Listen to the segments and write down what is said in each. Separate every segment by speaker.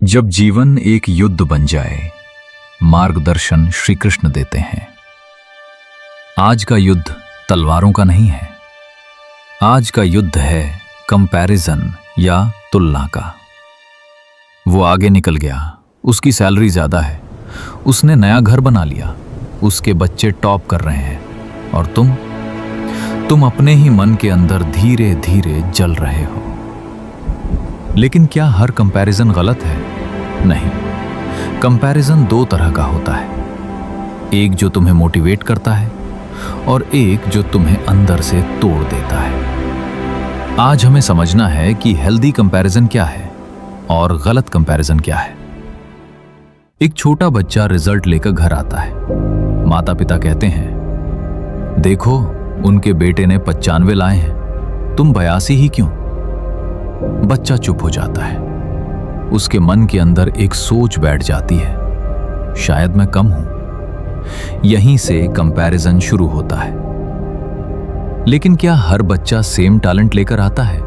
Speaker 1: जब जीवन एक युद्ध बन जाए, मार्गदर्शन श्री कृष्ण देते हैं। आज का युद्ध तलवारों का नहीं है, आज का युद्ध है कंपैरिजन या तुलना का। वो आगे निकल गया, उसकी सैलरी ज्यादा है, उसने नया घर बना लिया, उसके बच्चे टॉप कर रहे हैं, और तुम अपने ही मन के अंदर धीरे धीरे जल रहे हो। लेकिन क्या हर कंपैरिजन गलत है? नहीं, कंपैरिजन दो तरह का होता है, एक जो तुम्हें मोटिवेट करता है और एक जो तुम्हें अंदर से तोड़ देता है। आज हमें समझना है कि हेल्दी कंपैरिजन क्या है और गलत कंपैरिजन क्या है। एक छोटा बच्चा रिजल्ट लेकर घर आता है। माता पिता कहते हैं, देखो उनके बेटे ने 95 लाए हैं, तुम 82 ही क्यों? बच्चा चुप हो जाता है। उसके मन के अंदर एक सोच बैठ जाती है, शायद मैं कम हूं। यहीं से कंपैरिजन शुरू होता है। लेकिन क्या हर बच्चा सेम टैलेंट लेकर आता है?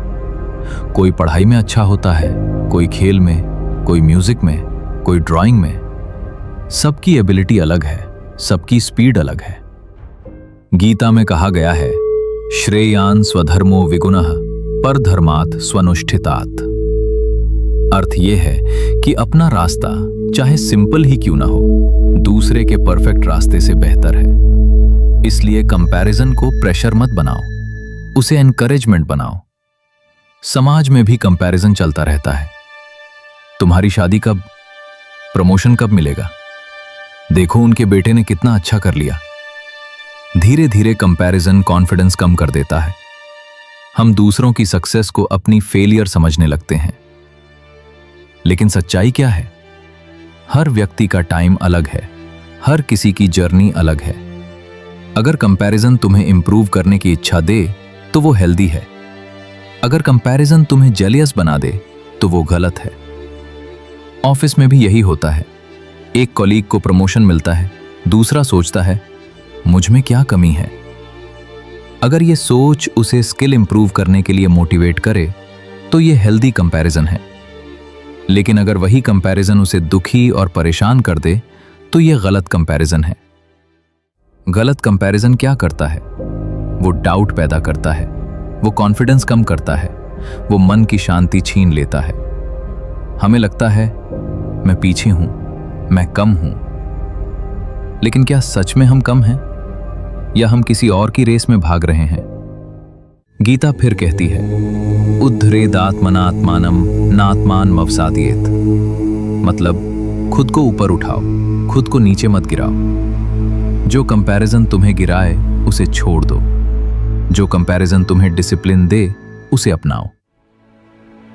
Speaker 1: कोई पढ़ाई में अच्छा होता है, कोई खेल में, कोई म्यूजिक में, कोई ड्राइंग में। सबकी एबिलिटी अलग है, सबकी स्पीड अलग है। गीता में कहा गया है, श्रेयान स्वधर्मो विगुणः परधर्मात् स्वनुष्ठितात्। अर्थ यह है कि अपना रास्ता चाहे सिंपल ही क्यों ना हो, दूसरे के परफेक्ट रास्ते से बेहतर है। इसलिए कंपैरिजन को प्रेशर मत बनाओ, उसे एनकरेजमेंट बनाओ। समाज में भी कंपैरिजन चलता रहता है। तुम्हारी शादी कब, प्रमोशन कब मिलेगा? देखो उनके बेटे ने कितना अच्छा कर लिया। धीरे धीरे कंपैरिजन कॉन्फिडेंस कम कर देता है। हम दूसरों की सक्सेस को अपनी फेलियर समझने लगते हैं। लेकिन सच्चाई क्या है? हर व्यक्ति का टाइम अलग है, हर किसी की जर्नी अलग है। अगर कंपैरिजन तुम्हें इंप्रूव करने की इच्छा दे तो वो हेल्दी है। अगर कंपैरिजन तुम्हें जेलियस बना दे तो वो गलत है। ऑफिस में भी यही होता है। एक कॉलीग को प्रमोशन मिलता है, दूसरा सोचता है मुझ में क्या कमी है। अगर ये सोच उसे स्किल इंप्रूव करने के लिए मोटिवेट करे तो ये हेल्दी कंपैरिजन है। लेकिन अगर वही कंपैरिजन उसे दुखी और परेशान कर दे तो यह गलत कंपैरिजन है। गलत कंपैरिजन क्या करता है? वो डाउट पैदा करता है, वो कॉन्फिडेंस कम करता है, वो मन की शांति छीन लेता है। हमें लगता है मैं पीछे हूं, मैं कम हूं। लेकिन क्या सच में हम कम हैं या हम किसी और की रेस में भाग रहे हैं? गीता फिर कहती है, उद्धरेदात्मनात्मानं नात्मान मवसादयेत। मतलब खुद को ऊपर उठाओ, खुद को नीचे मत गिराओ। जो कंपैरिजन तुम्हें गिराए उसे छोड़ दो, जो कंपैरिजन तुम्हें डिसिप्लिन दे उसे अपनाओ।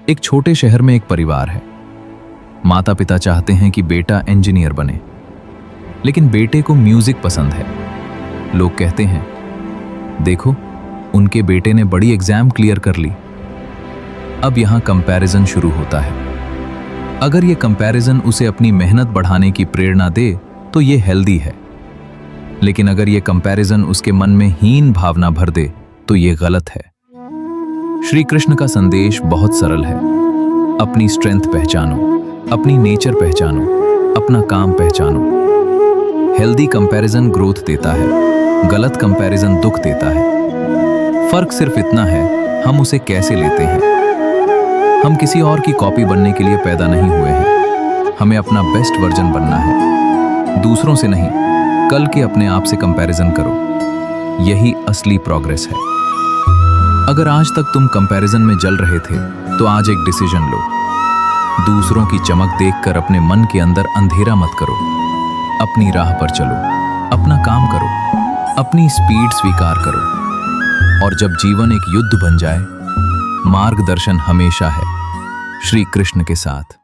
Speaker 1: एक छोटे शहर में एक परिवार है। माता पिता चाहते हैं कि बेटा इंजीनियर बने, लेकिन बेटे को म्यूजिक पसंद है। लोग कहते हैं, देखो उनके बेटे ने बड़ी एग्जाम क्लियर कर ली। अब यहां कंपैरिजन शुरू होता है। अगर ये कंपैरिजन उसे अपनी मेहनत बढ़ाने की प्रेरणा दे तो ये हेल्दी है। लेकिन अगर ये कंपैरिजन उसके मन में हीन भावना भर दे तो ये गलत है। श्री कृष्ण का संदेश बहुत सरल है। अपनी स्ट्रेंथ पहचानो, अपनी नेचर पहचानो, अपना काम पहचानो। हेल्दी कंपैरिजन ग्रोथ देता है, गलत कंपैरिजन दुख देता है। फर्क सिर्फ इतना है, हम उसे कैसे लेते हैं। हम किसी और की कॉपी बनने के लिए पैदा नहीं हुए हैं। हमें अपना बेस्ट वर्जन बनना है, दूसरों से नहीं। कल के अपने आप से कंपैरिजन करो, यही असली प्रोग्रेस है। अगर आज तक तुम कंपैरिजन में जल रहे थे तो आज एक डिसीजन लो। दूसरों की चमक देखकर अपने मन के अंदर अंधेरा मत करो। अपनी राह पर चलो, अपना काम करो, अपनी स्पीड स्वीकार करो। और जब जीवन एक युद्ध बन जाए, मार्गदर्शन हमेशा है श्री कृष्ण के साथ।